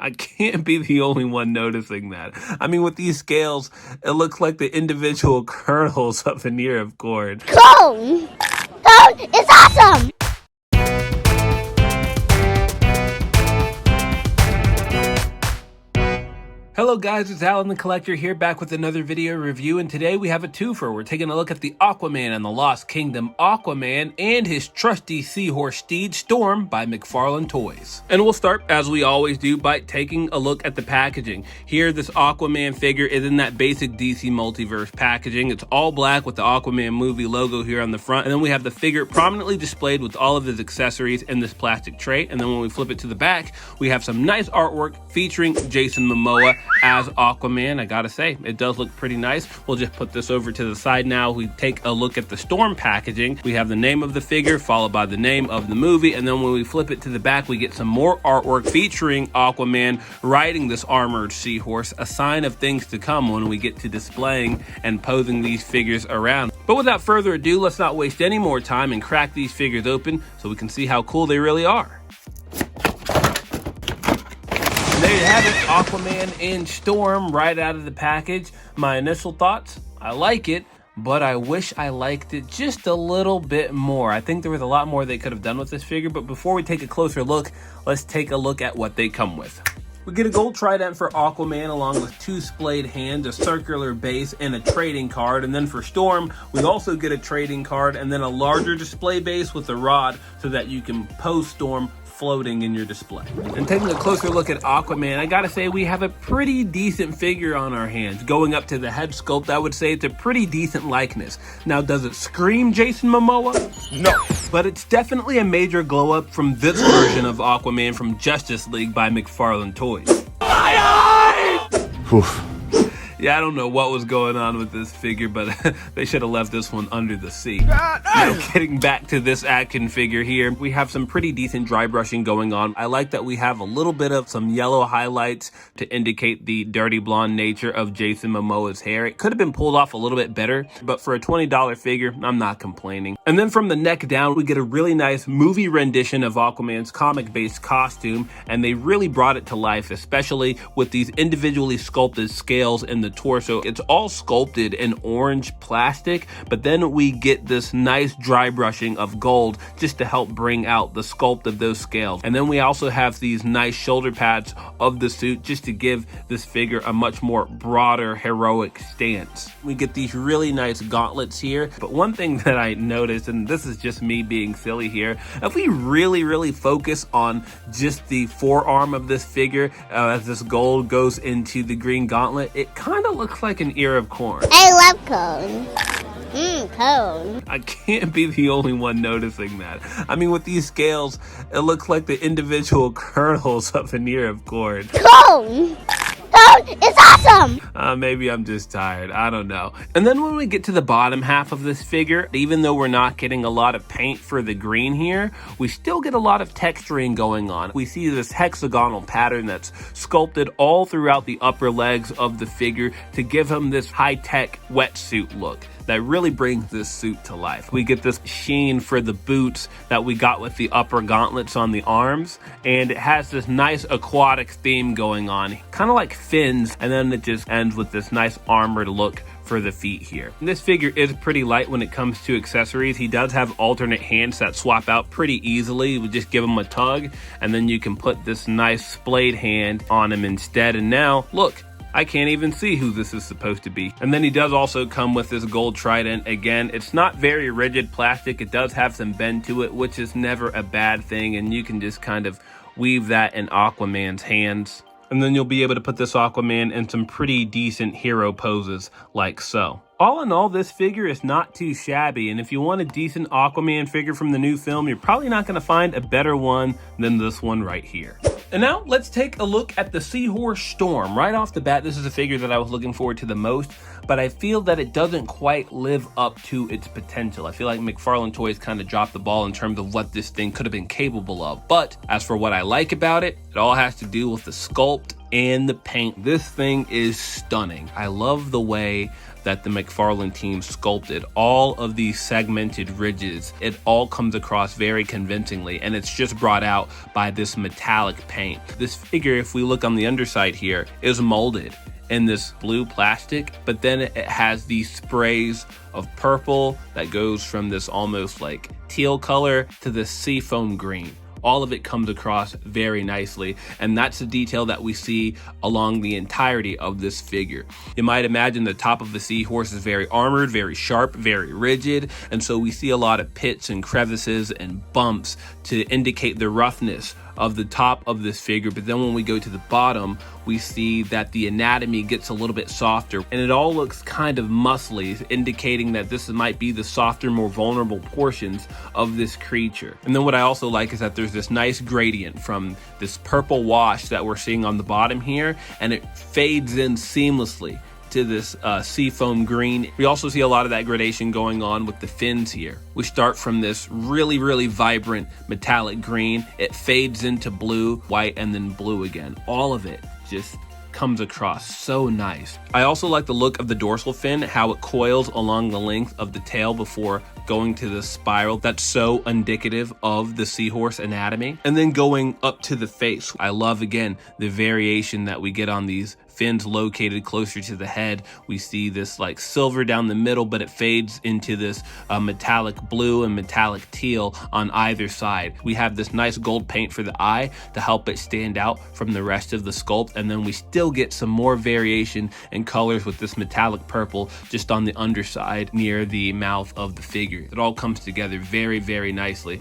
I can't be the only one noticing that. I mean, with these scales, it looks like the individual kernels of an ear of corn. Cone! Cone is awesome! Hello guys, it's Alan the Collector here, back with another video review, and today we have a twofer. We're taking a look at the Aquaman and the Lost Kingdom Aquaman and his trusty Seahorse steed Storm by McFarlane Toys. And we'll start, as we always do, by taking a look at the packaging. Here, this Aquaman figure is in that basic DC Multiverse packaging. It's all black with the Aquaman movie logo here on the front, and then we have the figure prominently displayed with all of his accessories in this plastic tray. And then when we flip it to the back, we have some nice artwork featuring Jason Momoa as Aquaman. I gotta say, it does look pretty nice. We'll just put this over to the side now. We take a look at the Storm packaging. We have the name of the figure followed by the name of the movie, and then when we flip it to the back, we get some more artwork featuring Aquaman riding this armored seahorse, a sign of things to come when we get to displaying and posing these figures around. But without further ado, let's not waste any more time and crack these figures open so we can see how cool they really are. There you have it, Aquaman and Storm right out of the package. My initial thoughts, I like it, but I wish I liked it just a little bit more. I think there was a lot more they could have done with this figure, but before we take a closer look, let's take a look at what they come with. We get a gold trident for Aquaman along with two splayed hands, a circular base, and a trading card. And then for Storm, we also get a trading card and then a larger display base with a rod so that you can pose Storm floating in your display. And taking a closer look at Aquaman, I gotta say we have a pretty decent figure on our hands. Going up to the head sculpt, I would say it's a pretty decent likeness. Now, does it scream Jason Momoa? No. But it's definitely a major glow up from this version of Aquaman from Justice League by McFarlane Toys. My eyes! Oof. Yeah, I don't know what was going on with this figure, but they should have left this one under the sea. Now, getting back to this action figure here, we have some pretty decent dry brushing going on. I like that we have a little bit of some yellow highlights to indicate the dirty blonde nature of Jason Momoa's hair. It could have been pulled off a little bit better, but for a $20 figure, I'm not complaining. And then from the neck down, we get a really nice movie rendition of Aquaman's comic-based costume, and they really brought it to life, especially with these individually sculpted scales in the torso. It's all sculpted in orange plastic, but then we get this nice dry brushing of gold just to help bring out the sculpt of those scales. And then we also have these nice shoulder pads of the suit just to give this figure a much more broader heroic stance. We get these really nice gauntlets here, but one thing that I noticed, and this is just me being silly here, if we really focus on just the forearm of this figure as this gold goes into the green gauntlet, it kind of looks like an ear of corn. I love cone. Cone. I can't be the only one noticing that. I mean, with these scales, it looks like the individual kernels of an ear of corn. Cone! Cone is awesome! Maybe I'm just tired. I don't know. And then when we get to the bottom half of this figure, even though we're not getting a lot of paint for the green here, we still get a lot of texturing going on. We see this hexagonal pattern that's sculpted all throughout the upper legs of the figure to give him this high-tech wetsuit look that really brings this suit to life. We get this sheen for the boots that we got with the upper gauntlets on the arms, and it has this nice aquatic theme going on, kind of like fins, and then it just ends with this nice armored look for the feet here. And this figure is pretty light when it comes to accessories. He does have alternate hands that swap out pretty easily. We just give him a tug, and then you can put this nice splayed hand on him instead. And now, look, I can't even see who this is supposed to be. And then he does also come with this gold trident. Again, it's not very rigid plastic. It does have some bend to it, which is never a bad thing. And you can just kind of weave that in Aquaman's hands. And then you'll be able to put this Aquaman in some pretty decent hero poses like so. All in all, this figure is not too shabby, and if you want a decent Aquaman figure from the new film, you're probably not going to find a better one than this one right here. And now let's take a look at the Seahorse Storm. Right off the bat, this is a figure that I was looking forward to the most, but I feel that it doesn't quite live up to its potential. I feel like McFarlane Toys kind of dropped the ball in terms of what this thing could have been capable of. But as for what I like about it, it all has to do with the sculpt and the paint. This thing is stunning. I love the way that the McFarlane team sculpted all of these segmented ridges. It all comes across very convincingly, and it's just brought out by this metallic paint. This figure, if we look on the underside here, is molded in this blue plastic, but then it has these sprays of purple that goes from this almost like teal color to this seafoam green. All of it comes across very nicely, and that's the detail that we see along the entirety of this figure. You might imagine the top of the Seahorse is very armored, very sharp, very rigid, and so we see a lot of pits and crevices and bumps to indicate the roughness of the top of this figure. But then when we go to the bottom, we see that the anatomy gets a little bit softer, and it all looks kind of muscly, indicating that this might be the softer, more vulnerable portions of this creature. And then what I also like is that there's this nice gradient from this purple wash that we're seeing on the bottom here, and it fades in seamlessly to this seafoam green. We also see a lot of that gradation going on with the fins here. We start from this really, really vibrant metallic green. It fades into blue, white, and then blue again. All of it just comes across so nice. I also like the look of the dorsal fin, how it coils along the length of the tail before going to the spiral. That's so indicative of the Seahorse anatomy. And then going up to the face. I love, again, the variation that we get on these fins located closer to the head. We see this like silver down the middle, but it fades into this metallic blue and metallic teal on either side. We have this nice gold paint for the eye to help it stand out from the rest of the sculpt, and then we still get some more variation and colors with this metallic purple just on the underside near the mouth of the figure. It all comes together very, very nicely.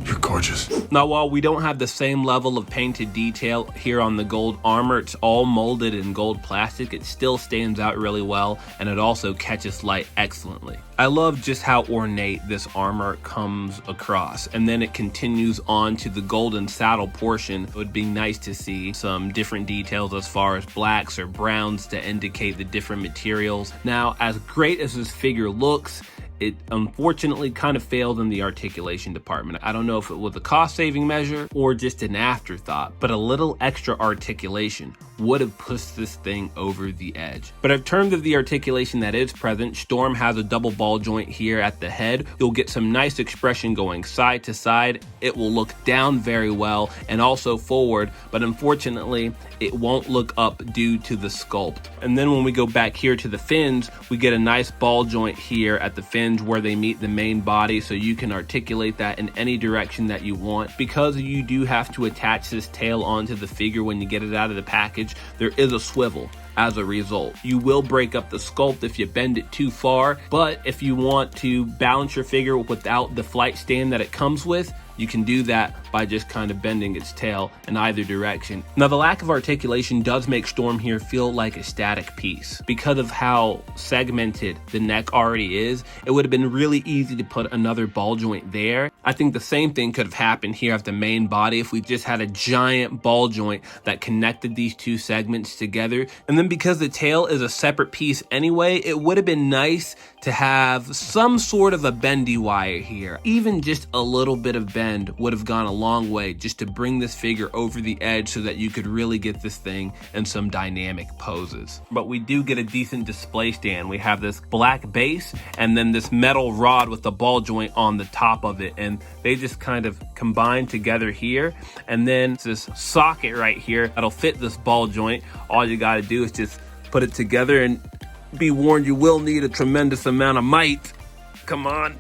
You're gorgeous. Now, while we don't have the same level of painted detail here on the gold armor, it's all molded in gold plastic. It still stands out really well, and it also catches light excellently. I love just how ornate this armor comes across, and then it continues on to the golden saddle portion. It would be nice to see some different details as far as blacks or browns to indicate the different materials. Now, as great as this figure looks, it unfortunately kind of failed in the articulation department. I don't know if it was a cost-saving measure or just an afterthought, but a little extra articulation would have pushed this thing over the edge. But in terms of the articulation that is present, Storm has a double ball joint here at the head. You'll get some nice expression going side to side. It will look down very well and also forward, but unfortunately, it won't look up due to the sculpt. And then when we go back here to the fins, we get a nice ball joint here at the fins where they meet the main body, so you can articulate that in any direction that you want. Because you do have to attach this tail onto the figure when you get it out of the package, there is a swivel as a result. You will break up the sculpt if you bend it too far, but if you want to balance your figure without the flight stand that it comes with, you can do that by just kind of bending its tail in either direction. Now, the lack of articulation does make Storm here feel like a static piece. Because of how segmented the neck already is, it would have been really easy to put another ball joint there. I think the same thing could have happened here at the main body if we just had a giant ball joint that connected these two segments together. And then because the tail is a separate piece anyway, it would have been nice to have some sort of a bendy wire here. Even just a little bit of bend would have gone a long way just to bring this figure over the edge so that you could really get this thing in some dynamic poses. But we do get a decent display stand. We have this black base and then this metal rod with the ball joint on the top of it, and they just kind of combine together here. And then this socket right here that'll fit this ball joint. All you got to do is just put it together, and be warned, you will need a tremendous amount of might. Come on.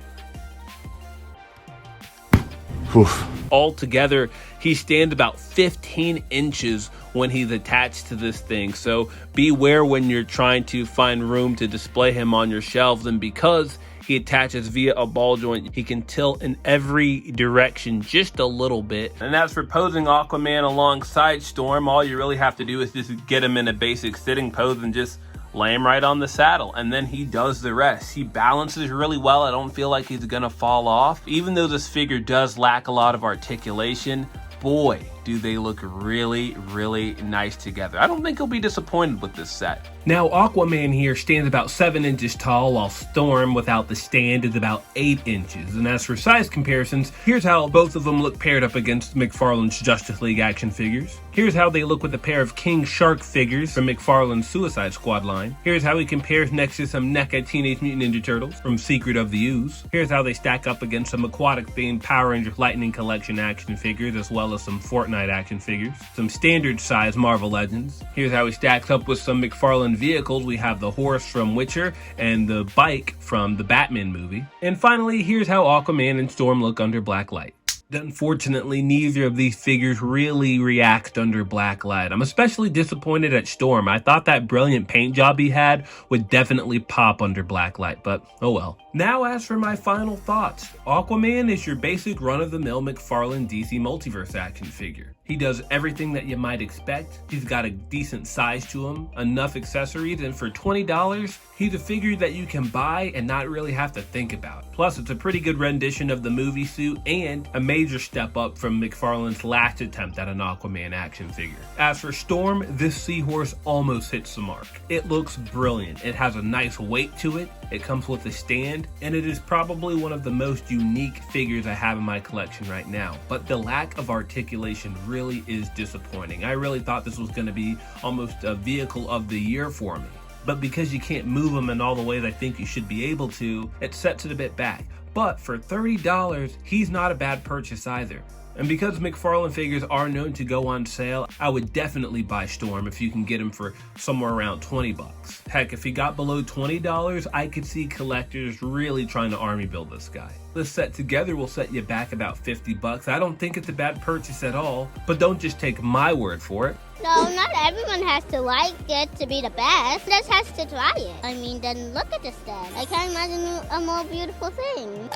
Oof. Altogether, he stands about 15 inches when he's attached to this thing. So beware when you're trying to find room to display him on your shelves. And because he attaches via a ball joint, he can tilt in every direction just a little bit. And as for posing Aquaman alongside Storm, all you really have to do is just get him in a basic sitting pose and just lay him right on the saddle, and then he does the rest. He balances really well. I don't feel like he's gonna fall off. Even though this figure does lack a lot of articulation, boy, do they look really, really nice together. I don't think you'll be disappointed with this set. Now, Aquaman here stands about 7 inches tall, while Storm without the stand is about 8 inches. And as for size comparisons, here's how both of them look paired up against McFarlane's Justice League action figures. Here's how they look with a pair of King Shark figures from McFarlane's Suicide Squad line. Here's how he compares next to some NECA Teenage Mutant Ninja Turtles from Secret of the Ooze. Here's how they stack up against some aquatic-themed Power Rangers Lightning Collection action figures, as well as some Fortnite action figures, some standard-size Marvel Legends. Here's how he stacks up with some McFarlane vehicles. We have the horse from Witcher and the bike from the Batman movie. And finally, here's how Aquaman and Storm look under black light. Unfortunately, neither of these figures really react under black light. I'm especially disappointed at Storm. I thought that brilliant paint job he had would definitely pop under black light, but oh well. Now, as for my final thoughts, Aquaman is your basic run-of-the-mill McFarlane DC Multiverse action figure. He does everything that you might expect. He's got a decent size to him, enough accessories, and for $20, he's a figure that you can buy and not really have to think about. Plus, it's a pretty good rendition of the movie suit and a major step up from McFarlane's last attempt at an Aquaman action figure. As for Storm, this Seahorse almost hits the mark. It looks brilliant. It has a nice weight to it. It comes with a stand, and it is probably one of the most unique figures I have in my collection right now. But the lack of articulation really is disappointing. I really thought this was going to be almost a vehicle of the year for me. But because you can't move them in all the ways I think you should be able to, it sets it a bit back. But for $30, he's not a bad purchase either. And because McFarlane figures are known to go on sale, I would definitely buy Storm if you can get him for somewhere around 20 bucks. Heck, if he got below $20, I could see collectors really trying to army build this guy. This set together will set you back about 50 bucks. I don't think it's a bad purchase at all, but don't just take my word for it. No, not everyone has to like it to be the best. Just has to try it. I mean, then look at this then. I can't imagine a more beautiful thing.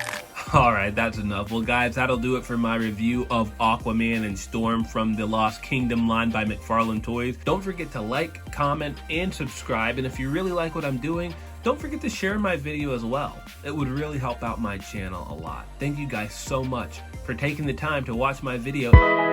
Alright, that's enough. Well guys, that'll do it for my review of Aquaman and Storm from the Lost Kingdom line by McFarlane Toys. Don't forget to like, comment, and subscribe. And if you really like what I'm doing, don't forget to share my video as well. It would really help out my channel a lot. Thank you guys so much for taking the time to watch my video.